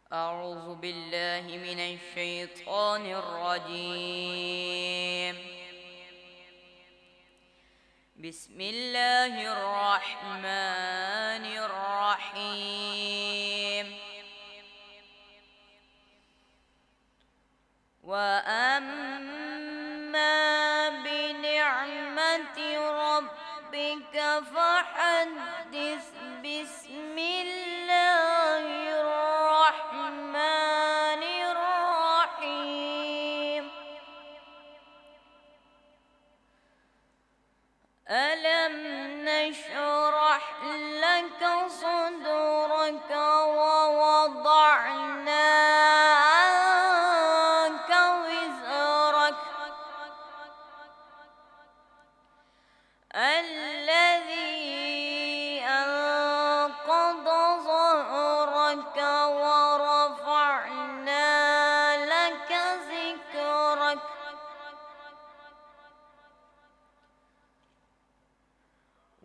أعوذ بالله من الشيطان الرجيم. بسم الله الرحمن الرحيم. وأما بنعمة ربك فحدث. بسم الله الرحمن الرحيم. ألم نشرح لك صدرك ووضعنا عنك وزرك الذي أنقض ظهرك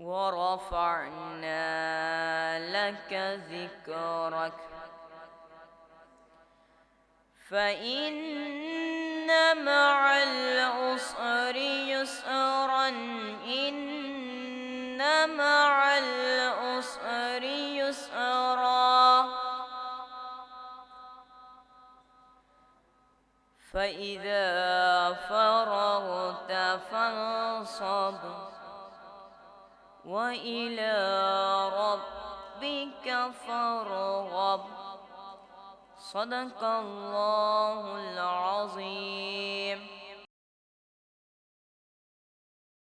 ورفعنا لك ذكرك فإن مع العسر يسرا. إن مع العسر يسرا. فإذا فرغت فانصب وإلى ربك فارغب. صدق الله العظيم.